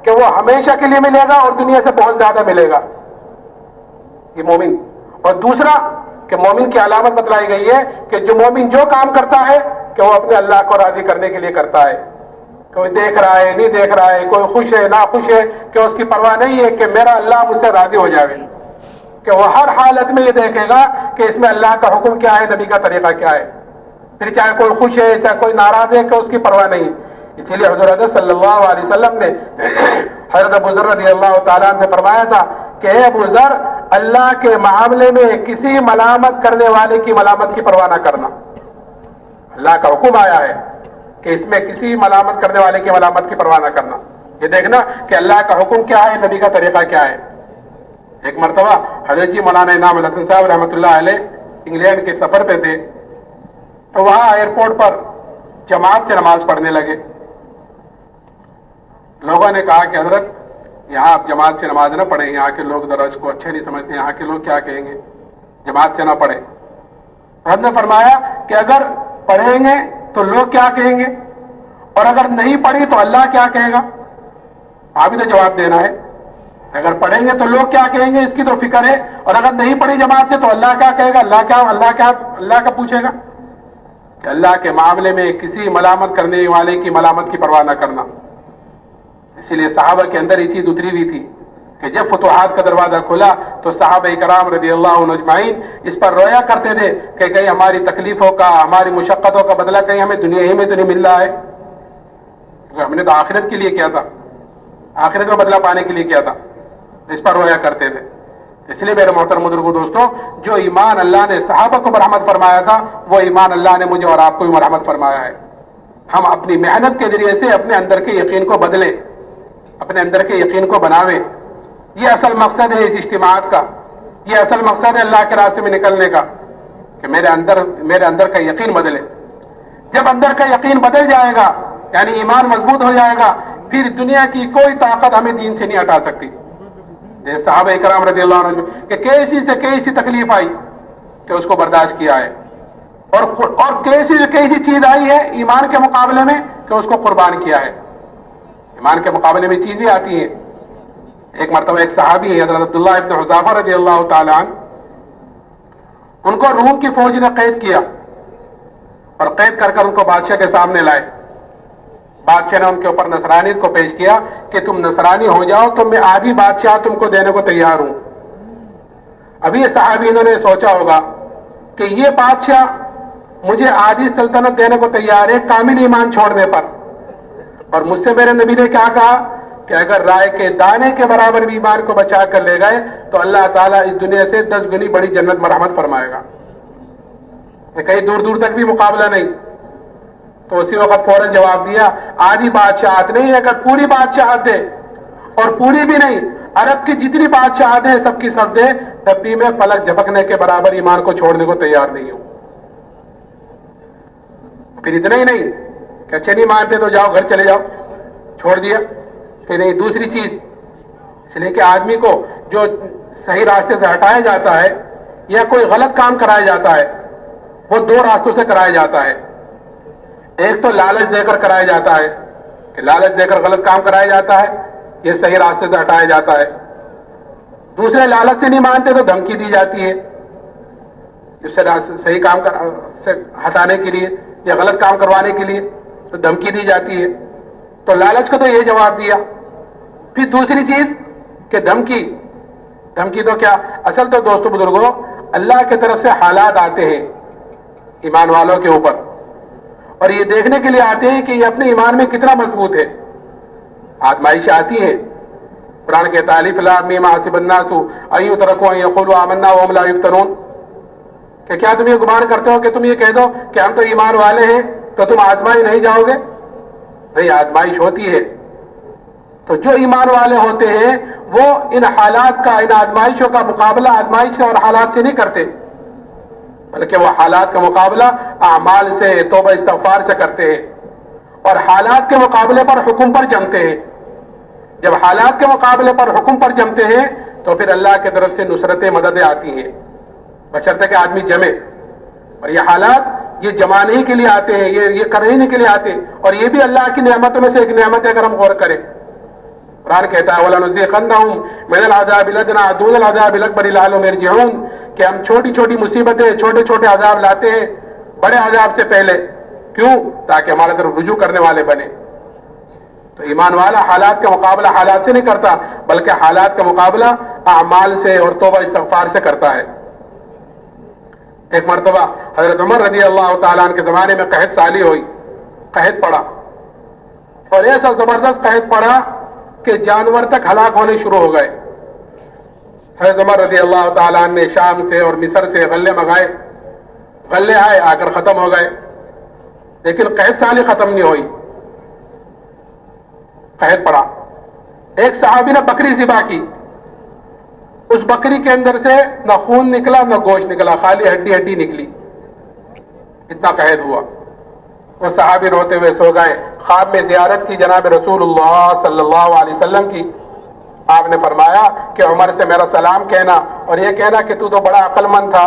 کہ وہ ہمیشہ کے لیے ملے گا اور دنیا سے بہت زیادہ ملے گا. یہ مومن. اور دوسرا کہ مومن کی علامت بتلائی گئی ہے کہ جو مومن جو کام کرتا ہے کہ وہ اپنے اللہ کو راضی کرنے کے لیے کرتا ہے. کوئی دیکھ رہا ہے, نہیں دیکھ رہا ہے, کوئی خوش ہے, نہ خوش ہے, کہ اس کی پرواہ نہیں ہے کہ میرا اللہ مجھ سے راضی ہو جائے, کہ وہ ہر حالت میں یہ دیکھے گا کہ اس میں اللہ کا حکم کیا ہے, نبی کا طریقہ کیا ہے. پھر چاہے کوئی خوش ہے, چاہے کوئی ناراض ہے, کہ اس کی پرواہ نہیں. اسی لیے حضرت صلی اللہ علیہ وسلم نے حضرت ابو ذر رضی اللہ تعالیٰ عنہ سے فرمایا تھا کہ اے ابو ذر, اللہ کے معاملے میں کسی ملامت کرنے والے کی ملامت کی پرواہ نہ کرنا. اللہ کا حکم آیا ہے کہ اس میں کسی ملامت کرنے والے کی ملامت کی پرواہ نہ کرنا. یہ دیکھنا کہ اللہ کا حکم کیا ہے, نبی کا طریقہ کیا ہے. ایک مرتبہ حضرت جی مولانا انعام الحسن صاحب رحمۃ اللہ علیہ انگلینڈ کے سفر پہ تھے, تو وہاں ایئرپورٹ پر جماعت سے نماز پڑھنے لگے. لوگوں نے کہا کہ حضرت یہاں آپ جماعت سے نماز نہ پڑھیں, یہاں کے لوگ ذرا اس کو اچھے نہیں سمجھتے, یہاں کے لوگ کیا کہیں گے, جماعت سے نہ پڑھیں. حضرت نے فرمایا کہ اگر پڑھیں گے تو لوگ کیا کہیں گے, اور اگر نہیں پڑھی تو اللہ کیا کہے گا. آپ ہی تو جواب دینا ہے. اگر پڑھیں گے تو لوگ کیا کہیں گے اس کی تو فکر ہے, اور اگر نہیں پڑھی جماعت سے تو اللہ کیا کہے گا, اللہ کا پوچھے گا. کہ اللہ کے معاملے میں کسی ملامت کرنے والے کی ملامت کی پرواہ نہ کرنا. اسی لیے صحابہ کے اندر یہ چیز اتری ہوئی تھی کہ جب فتوحات کا دروازہ کھلا تو صحابہ کرام رضی اللہ عنہ اجمعین اس پر رویا کرتے تھے کہ کہیں ہماری تکلیفوں کا, ہماری مشقتوں کا بدلہ کہیں ہمیں دنیا ہی میں تو نہیں مل رہا ہے, ہم نے تو آخرت کے لیے کیا تھا, آخرت میں بدلہ پانے کے لیے کیا تھا. اس پر رویا کرتے تھے. اس لیے میرے محترم بزرگوں دوستوں, جو ایمان اللہ نے صحابہ کو مرحمت فرمایا تھا وہ ایمان اللہ نے مجھے اور آپ کو بھی مرحمت فرمایا ہے. ہم اپنی محنت کے ذریعے سے اپنے اندر کے یقین کو بدلیں, اپنے اندر کے یقین کو بناویں. یہ اصل مقصد ہے اس اجتماعات کا, یہ اصل مقصد ہے اللہ کے راستے میں نکلنے کا, کہ میرے اندر کا یقین بدلے. جب اندر کا یقین بدل جائے گا, یعنی ایمان مضبوط ہو جائے گا, پھر دنیا کی کوئی طاقت ہمیں دین سے نہیں ہٹا سکتی. صحابہ کرام رضی اللہ عنہ کہ کیسی سے کیسی تکلیف آئی کہ اس کو برداشت کیا ہے, اور کیسی سے کیسی چیز آئی ہے ایمان کے مقابلے میں کہ اس کو قربان کیا ہے. ایمان کے مقابلے میں چیز بھی آتی ہے. ایک مرتبہ ایک صحابی ہے حضرت عبداللہ ابن حذافہ رضی اللہ تعالیٰ عنہ, ان کو روم کی فوج نے قید کیا اور قید کر کر ان کو بادشاہ کے سامنے لائے. بادشاہ نے ان کے اوپر نصرانیت کو پیش کیا کہ تم نصرانی ہو جاؤ تو میں آدھی بادشاہ تم کو دینے کو تیار ہوں. ابھی یہ صحابی انہوں نے سوچا ہوگا کہ یہ بادشاہ مجھے آدھی سلطنت دینے کو تیار ہے کامل ایمان چھوڑنے پر, اور مجھ سے میرے نبی نے کیا کہا کہ اگر رائے کے دانے کے برابر بھی ایمان کو بچا کر لے گئے تو اللہ تعالیٰ اس دنیا سے 10 گنی بڑی جنت مرحمت فرمائے گا. کہیں دور دور تک بھی مقابلہ نہیں. تو اسی وقت فوراً جواب دیا, آدھی بادشاہت نہیں, اگر پوری بادشاہت دے, اور پوری بھی نہیں, عرب کی جتنی بادشاہت ہیں سب کی سب دے, تب بھی میں پلک جھپکنے کے برابر ایمان کو چھوڑنے کو تیار نہیں ہوں. پھر اتنا ہی نہیں کہ اچھے نہیں مانتے تو جاؤ گھر چلے جاؤ، چھوڑ دیا. پھر نہیں، دوسری چیز، اس لیے کہ آدمی کو جو صحیح راستے سے ہٹایا جاتا ہے یا کوئی غلط کام کرایا جاتا ہے وہ دو راستوں سے کرایا جاتا ہے. ایک تو لالچ دے کر کرایا جاتا ہے کہ لالچ دے کر غلط کام کرایا جاتا ہے، یہ صحیح راستے سے ہٹایا جاتا ہے. دوسرے لالچ سے نہیں مانتے تو دھمکی دی جاتی ہے اس سے صحیح کام سے ہٹانے کے لیے یا غلط کام کروانے کے لیے تو دھمکی دی جاتی ہے. تو لالچ کو تو یہ جواب دیا. پھر دوسری چیز کہ دھمکی تو کیا، اصل تو دوستو بزرگوں اللہ کی طرف سے حالات آتے ہیں ایمان والوں کے اوپر، اور یہ دیکھنے کے لیے آتے ہیں کہ یہ اپنے ایمان میں کتنا مضبوط ہے. آزمائش آتی ہے. قرآن کے الف لام میم حسب الناس ان یترکوا ان یقولوا آمنا وهم لا یفتنون، کہ کیا تم یہ گمان کرتے ہو کہ تم یہ کہہ دو کہ ہم تو ایمان والے ہیں تو تم آزمائی نہیں جاؤ گے؟ نہیں، آزمائش ہوتی ہے. تو جو ایمان والے ہوتے ہیں وہ ان حالات کا، ان آزمائشوں کا مقابلہ آزمائش سے اور حالات سے نہیں کرتے، بلکہ وہ حالات کا مقابلہ اعمال سے، توبہ استغفار سے کرتے ہیں، اور حالات کے مقابلے پر حکم پر جمتے ہیں. جب حالات کے مقابلے پر حکم پر جمتے ہیں تو پھر اللہ کی طرف سے نصرتیں، مددیں آتی ہیں، بشرطے کہ آدمی جمے. اور یہ حالات یہ جمانے کے لیے آتے ہیں، یہ کرنے کے لیے آتے ہیں، اور یہ بھی اللہ کی نعمتوں میں سے ایک نعمت ہے اگر ہم غور کریں. قرآن کہتا ہے وَلَنُذِيقَنَّهُم مِّنَ الْعَذَابِ الْأَدْنَىٰ دُونَ الْعَذَابِ الْأَكْبَرِ لَعَلَّهُمْ يَرْجِعُونَ، کہ ہم چھوٹی چھوٹی مصیبتیں، چھوٹے چھوٹے عذاب لاتے ہیں بڑے عذاب سے پہلے. کیوں؟ تاکہ ہمارے طرف رجوع کرنے والے بنے. تو ایمان والا حالات کا مقابلہ حالات سے نہیں کرتا بلکہ حالات کا مقابلہ اعمال سے اور توبہ استغفار سے کرتا ہے. ایک مرتبہ حضرت عمر رضی اللہ تعالیٰ عنہ کے زمانے میں قحط سالی ہوئی، قحط پڑا، اور ایسا زبردست قحط پڑا کہ جانور تک ہلاک ہونے شروع ہو گئے. حضرت عمر رضی اللہ تعالیٰ عنہ نے شام سے اور مصر سے غلے منگائے، غلے آئے، آ کر ختم ہو گئے، لیکن قحط سالی ختم نہیں ہوئی. قحط پڑا. ایک صحابی نے بکری ذبح کی، اس بکری کے اندر سے نہ خون نکلا نہ گوشت نکلا، خالی ہڈی ہڈی نکلی، اتنا قحط ہوا. وہ صحابی روتے ہوئے سو گئے. خواب میں زیارت کی جناب رسول اللہ صلی اللہ علیہ وسلم کی. آپ نے فرمایا کہ عمر سے میرا سلام کہنا اور یہ کہنا کہ تو بڑا عقل مند تھا.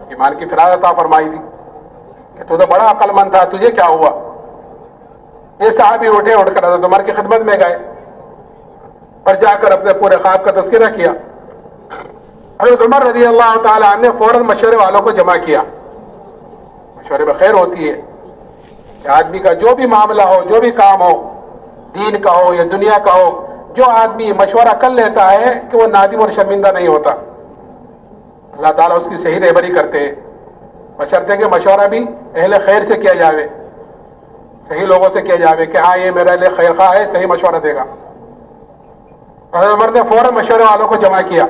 ایمان کی فراغت عطا فرمائی تھی کہ تو بڑا عقل مند تھا، تجھے کیا ہوا؟ یہ صحابی اٹھے، اٹھ کر حضرت عمر کی خدمت میں گئے اور جا کر اپنے پورے خواب کا تذکرہ کیا. حضرت عمر رضی اللہ تعالیٰ عنہ نے فوراً مشورے والوں کو جمع کیا. مشورے میں خیر ہوتی ہے کہ آدمی کا جو بھی معاملہ ہو، جو بھی کام ہو، دین کا ہو یا دنیا کا ہو، جو آدمی مشورہ کر لیتا ہے کہ وہ نادم اور شرمندہ نہیں ہوتا. اللہ تعالیٰ اس کی صحیح رہبری کرتے ہیں، بشرطے کہ مشورہ بھی اہل خیر سے کیا جاوے، صحیح لوگوں سے کیا جاوے کہ ہاں یہ میرے لیے خیر خواہ ہے، صحیح مشورہ دے گا. حضرت عمر نے فوراً مشورے والوں کو جمع کیا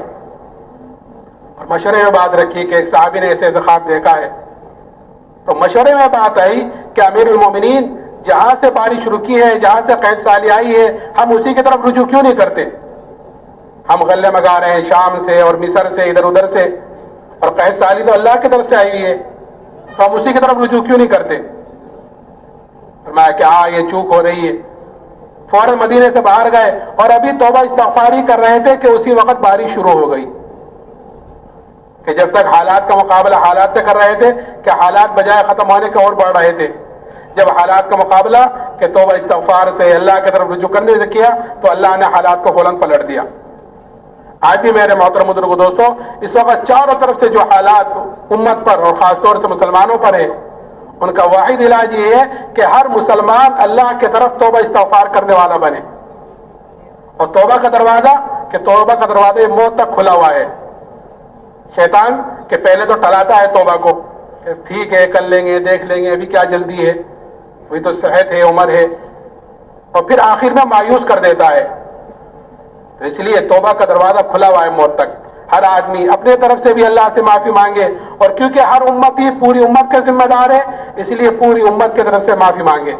اور مشورے میں بات رکھی کہ ایک صحابی نے ایسے خواب دیکھا ہے. تو مشورے میں بات آئی کہ امیر المومنین جہاں سے بارش رکی ہے، جہاں سے قحط سالی آئی ہے، ہم اسی کی طرف رجوع کیوں نہیں کرتے؟ ہم غلے منگا رہے ہیں شام سے اور مصر سے، ادھر ادھر سے، اور قحط سالی تو اللہ کی طرف سے آئی ہوئی ہے، تو ہم اسی کی طرف رجوع کیوں نہیں کرتے؟ فرمایا کہ ہاں یہ چوک ہو رہی ہے. فوراً مدینے سے باہر گئے اور ابھی توبہ استغفاری کر رہے تھے کہ اسی وقت بارش شروع ہو گئی. کہ جب تک حالات کا مقابلہ حالات سے کر رہے تھے کہ حالات بجائے ختم ہونے کے اور بڑھ رہے تھے. جب حالات کا مقابلہ کہ توبہ استغفار سے اللہ کی طرف رجوع کرنے سے کیا تو اللہ نے حالات کو فوراً پلٹ دیا. آج بھی میرے محترم بزرگوں دوستوں، اس وقت چاروں طرف سے جو حالات امت پر اور خاص طور سے مسلمانوں پر ہیں، ان کا واحد علاج یہ ہے کہ ہر مسلمان اللہ کی طرف توبہ استغفار کرنے والا بنے. اور توبہ کا دروازہ موت تک کھلا ہوا ہے. شیطان کہ پہلے تو ٹلاتا ہے توبہ کو کہ ٹھیک ہے کر لیں گے، دیکھ لیں گے، ابھی کیا جلدی ہے، وہی تو صحت ہے، عمر ہے، اور پھر آخر میں مایوس کر دیتا ہے. تو اس لیے توبہ کا دروازہ کھلا ہوا ہے موت تک. ہر آدمی اپنے طرف سے بھی اللہ سے معافی مانگے، اور کیونکہ ہر امت ہی پوری امت کا ذمہ دار ہے، اس لیے پوری امت کی طرف سے معافی مانگے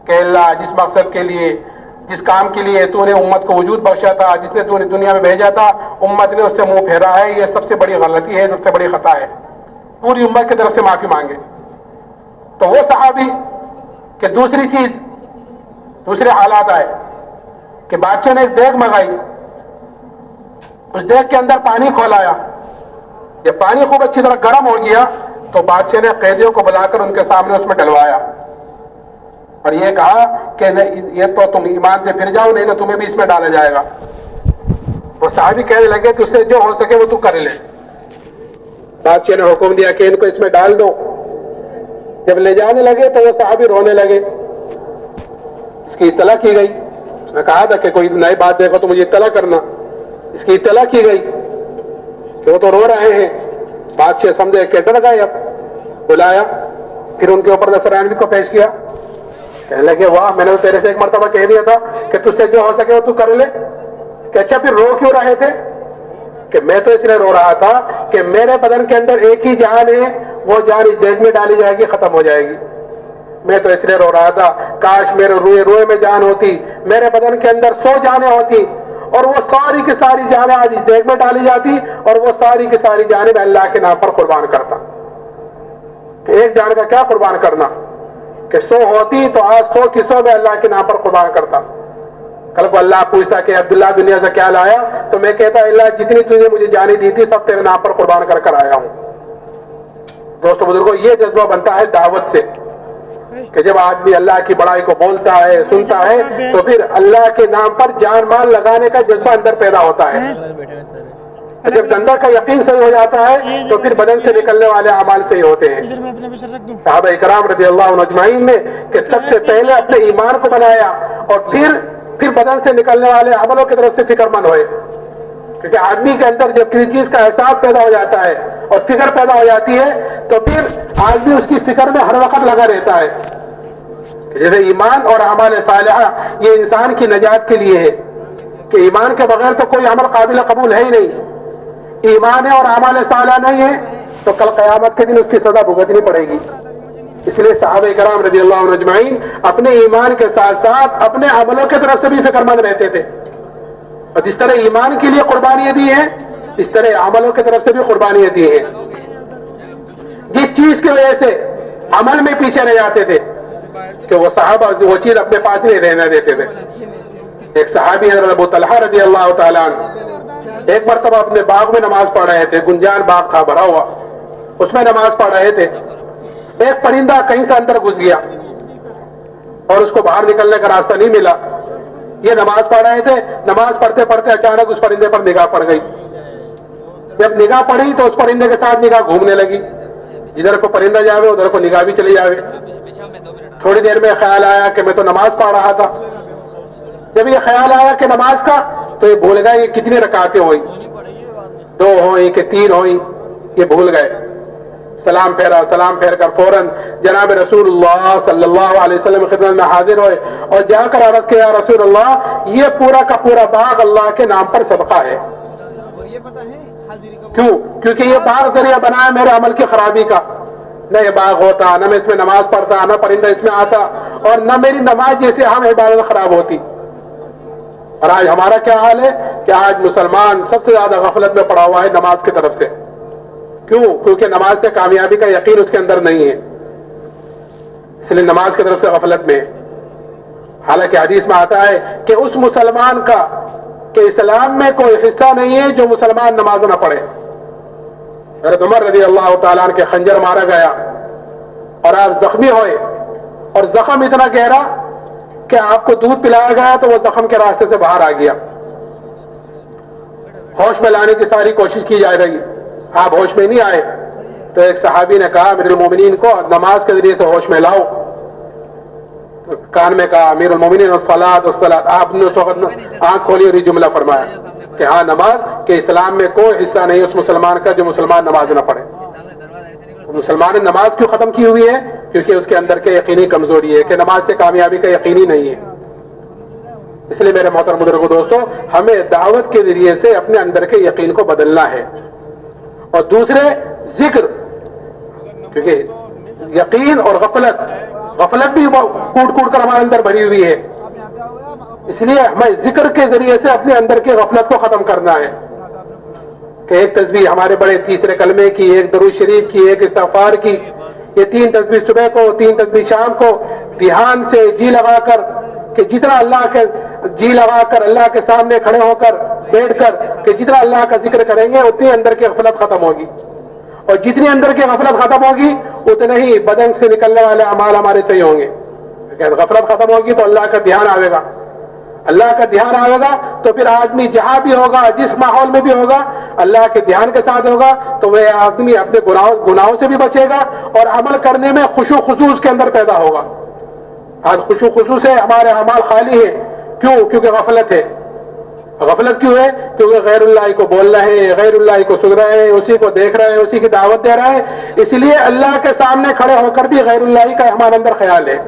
کہ اللہ جس مقصد کے لیے، جس کام کے لیے تو نے امت کو وجود بخشا تھا، جس نے تو نے دنیا میں بھیجا تھا، امت نے اس سے منہ پھیرا ہے، یہ سب سے بڑی غلطی ہے، سب سے بڑی خطا ہے. پوری امت کی طرف سے معافی مانگے. تو وہ صحابی کہ دوسری چیز، دوسرے حالات آئے کہ بادشاہ نے ایک دیگ منگائی، اس دیگ کے اندر پانی کھولایا، جب پانی خوب اچھی طرح گرم ہو گیا تو بادشاہ نے قیدیوں کو بلا کر ان کے سامنے اس میں ڈلوایا اور یہ کہا کہ یہ تو تم ایمان سے پھر جاؤ، نہیں تو تمہیں بھی اس میں ڈالا جائے گا۔ وہ صحابی کہنے لگے کہ اس سے جو ہو سکے وہ تو کر لے۔ بادشاہ نے حکم دیا کہ ان کو اس میں ڈال دو۔ جب لے جانے لگے تو وہ صحابی رونے لگے، اس کی اطلاع کی گئی، اس نے کہا تھا کہ کوئی نئی بات دیکھو تو مجھے اطلاع کرنا، اس کی اطلاع کی گئی کہ وہ تو رو رہے ہیں۔ بادشاہ سمجھے کہ ڈر گئے، اب بلایا، پھر ان کے اوپر نصرانی کو پیش کیا، کہنے لگے واہ، میں نے تیرے سے ایک مرتبہ کہہ دیا تھا کہ تجھ سے جو ہو سکے وہ تو کر لے، کہ اچھا پھر رو کیوں رہے تھے؟ کہ میں تو اس لیے رو رہا تھا کہ میرے بدن کے اندر ایک ہی جان ہے، وہ جان اس دیگ میں ڈالی جائے گی، ختم ہو جائے گی۔ میں تو اس لیے رو رہا تھا کاش میرے روئے میں جان ہوتی، میرے بدن کے اندر 100 جانیں ہوتی اور وہ ساری کی ساری جانیں آج اس دیگ میں ڈالی جاتی اور وہ ساری کی ساری جانیں میں اللہ کے نام پر قربان کرتا۔ کہ ایک جان کا کیا قربان کرنا، کہ 100 ہوتی تو آج 100 کی 100 میں اللہ کے نام پر قربان کرتا۔ کل کو اللہ پوچھتا کہ عبداللہ دنیا سے کیا لایا، تو میں کہتا اللہ جتنی تجھے مجھے جانیں دی تھی سب تیرے نام پر قربان کر کر آیا ہوں۔ دوستو بزرگوں، یہ جذبہ بنتا ہے دعوت سے کہ جب آدمی اللہ کی بڑائی کو بولتا ہے، سنتا ہے، تو پھر اللہ کے نام پر جان مال لگانے کا جذبہ اندر پیدا ہوتا ہے۔ جب اندر کا یقین صحیح ہو جاتا ہے تو پھر بدن سے نکلنے والے اعمال صحیح ہوتے ہیں۔ صحابہ کرام رضی اللہ عنہ اجمعین نے کہ سب سے پہلے اپنے ایمان کو بنایا اور پھر بدن سے نکلنے والے عملوں کی طرف سے فکر مند ہوئے، کیونکہ آدمی کے اندر جب کسی چیز کا احساس پیدا ہو جاتا ہے اور فکر پیدا ہو جاتی ہے تو پھر آدمی اس کی فکر میں ہر وقت لگا رہتا ہے۔ جیسے ایمان اور اعمال صالحہ یہ انسان کی نجات کے لیے ہے کہ ایمان کے بغیر تو کوئی عمل قابل قبول ہے ہی نہیں، ایمان ہے اور اعمال صالحہ نہیں ہے تو کل قیامت کے دن اس کی سزا بھگتنی پڑے گی۔ اس لیے صحابہ کرام رضی اللہ عنہ اجمعین اپنے ایمان کے ساتھ ساتھ اپنے عملوں کی طرف سے بھی فکر مند رہتے تھے، اور جس طرح ایمان کے لیے قربانیاں دی ہیں اس طرح عملوں کی طرف سے بھی قربانیاں دی ہیں۔ جس چیز کی وجہ سے عمل میں پیچھے رہ جاتے تھے کہ وہ صحابہ وہ چیز اپنے پاس نہیں رہنے دیتے تھے۔ ایک صحابی حضرت ابو طلحہ رضی اللہ تعالیٰ عنہ ایک مرتبہ اپنے باغ میں نماز پڑھ رہے تھے، گنجان باغ تھا بھرا ہوا، اس میں نماز پڑھ رہے تھے، ایک پرندہ کہیں سے اندر گھس گیا اور اس کو باہر نکلنے کا راستہ نہیں ملا۔ یہ نماز پڑھ رہے تھے، نماز پڑھتے پڑھتے اچانک اس پرندے پر نگاہ پڑ گئی۔ جب نگاہ پڑی تو اس پرندے کے ساتھ نگاہ گھومنے لگی، جدھر کو پرندہ جاوے ادھر کو نگاہ بھی چلی جاوے۔ تھوڑی دیر میں خیال آیا کہ میں تو نماز پڑھ رہا تھا۔ جب یہ خیال آیا کہ نماز کا، تو یہ بھول گئے یہ کتنی رکعتیں ہوئی، 2 ہوئی کہ 3 ہوئی، یہ بھول گئے۔ سلام پھیرا، سلام پھیر کر فوراً جناب رسول اللہ صلی اللہ علیہ وسلم خدمت میں حاضر ہوئے اور جا کر عرض کیا، یا رسول اللہ یہ پورا کا پورا باغ اللہ کے نام پر صدقہ ہے۔ کیوں؟ کیونکہ یہ باغ ذریعہ بنا ہے میرے عمل کی خرابی کا، نہ یہ باغ ہوتا، نہ میں اس میں نماز پڑھتا، نہ پرندہ اس میں آتا، اور نہ میری نماز جیسے ہم عبادت خراب ہوتی۔ اور آج ہمارا کیا حال ہے کہ آج مسلمان سب سے زیادہ غفلت میں پڑا ہوا ہے نماز کی طرف سے۔ کیوں؟ کیونکہ نماز سے کامیابی کا یقین اس کے اندر نہیں ہے، اس لیے نماز کی طرف سے غفلت میں ہے۔ حالانکہ حدیث میں آتا ہے کہ اس مسلمان کا کہ اسلام میں کوئی حصہ نہیں ہے جو مسلمان نماز نہ پڑھے۔ حضرت عمر رضی اللہ تعالیٰ عنہ کے خنجر مارا گیا اور آپ زخمی ہوئے، اور زخم اتنا گہرا کہ آپ کو دودھ پلایا گیا تو وہ زخم کے راستے سے باہر آ گیا۔ ہوش میں لانے کی ساری کوشش کی جا رہی، آپ ہوش میں نہیں آئے تو ایک صحابی نے کہا امیر المومنین کو نماز کے ذریعے سے ہوش میں لاؤ۔ کان میں کہا امیر المومنین الصلاۃ والصلاۃ، آپ نے اس وقت آنکھ کھولی اور یہ جملہ فرمایا کہ ہاں نماز کے اسلام میں کوئی حصہ نہیں اس مسلمان کا جو مسلمان نماز نہ پڑھے۔ مسلمان نے نماز کیوں ختم کی ہوئی ہے؟ کیونکہ اس کے اندر کے یقینی کمزوری ہے کہ نماز سے کامیابی کا یقینی نہیں ہے۔ اس لیے میرے محترم بزرگوں دوستوں، ہمیں دعوت کے ذریعے سے اپنے اندر کے یقین کو بدلنا ہے، اور دوسرے ذکر، کیونکہ یقین اور غفلت بھی کوٹ کوٹ کر ہمارے اندر بھری ہوئی ہے، اس لیے ہمیں ذکر کے ذریعے سے اپنے اندر کے غفلت کو ختم کرنا ہے کہ ایک تسبیح ہمارے بڑے تیسرے کلمے کی، ایک درود شریف کی، ایک استغفار کی، یہ 3 تسبیح صبح کو 3 تسبیح شام کو دھیان سے جی لگا کر کہ جتنا اللہ کے جی لگا کر اللہ کے سامنے کھڑے ہو کر بیٹھ کر کہ جتنا اللہ کا ذکر کریں گے اتنی اندر کی غفلت ختم ہوگی، اور جتنی اندر کی غفلت ختم ہوگی اتنے ہی بدن سے نکلنے والے اعمال ہمارے صحیح ہوں گے۔ غفلت ختم ہوگی تو اللہ کا دھیان آئے گا، اللہ کا دھیان آئے گا تو پھر آدمی جہاں بھی ہوگا جس ماحول میں بھی ہوگا اللہ کے دھیان کے ساتھ ہوگا تو وہ آدمی اپنے گناہوں سے بھی بچے گا اور عمل کرنے میں خشوع خضوع اس کے اندر پیدا ہوگا۔ آج خشوع خضوع سے ہمارے اعمال خالی ہیں، کیوں؟ کیونکہ غفلت ہے۔ غفلت کیوں ہے؟ کیونکہ غیر اللہ کو بول رہے ہیں، غیر اللہ کو سن رہے ہیں، اسی کو دیکھ رہے ہیں، اسی کی دعوت دے رہے ہیں، اس لیے اللہ کے سامنے کھڑے ہو کر بھی غیر اللہ کا ہمارے اندر خیال ہے۔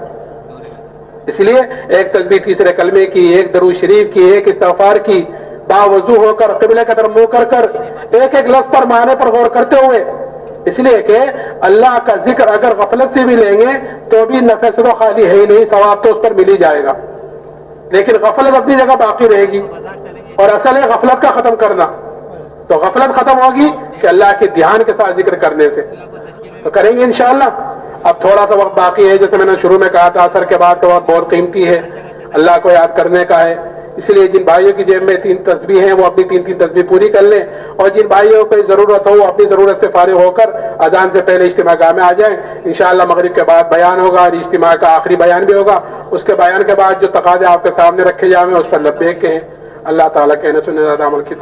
اس لیے ایک تسبیح تیسرے کلمے کی، ایک درود شریف کی، ایک استغفار کی، باوضو ہو کر قبلے کی طرف منہ کر کر ایک ایک لفظ پر معنی پر غور کرتے ہوئے، اس لیے کہ اللہ کا ذکر اگر غفلت سے بھی لیں گے تو بھی نفع سے تو خالی ہے ہی نہیں، ثواب تو اس پر مل ہی جائے گا، لیکن غفلت اپنی جگہ باقی رہے گی، اور اصل ہے غفلت کا ختم کرنا۔ تو غفلت ختم ہوگی کہ اللہ کے دھیان کے ساتھ ذکر کرنے سے، تو کریں گے انشاءاللہ۔ اب تھوڑا سا وقت باقی ہے، جیسے میں نے شروع میں کہا تھا عصر کے بعد کا وقت بہت قیمتی ہے، اللہ کو یاد کرنے کا ہے، اس لیے جن بھائیوں کی جیب میں 3 تسبیح ہیں وہ اپنی 3 تسبیح پوری کر لیں، اور جن بھائیوں کو ضرورت ہو وہ اپنی ضرورت سے فارغ ہو کر اذان سے پہلے اجتماع گاہ میں آ جائیں۔ انشاءاللہ مغرب کے بعد بیان ہوگا اور اجتماع کا آخری بیان بھی ہوگا، اس کے بیان کے بعد جو تقاضے آپ کے سامنے رکھے جائیں اس پر لبیک کہیں۔ اللہ تعالیٰ کہنے سننے زیادہ عمل کی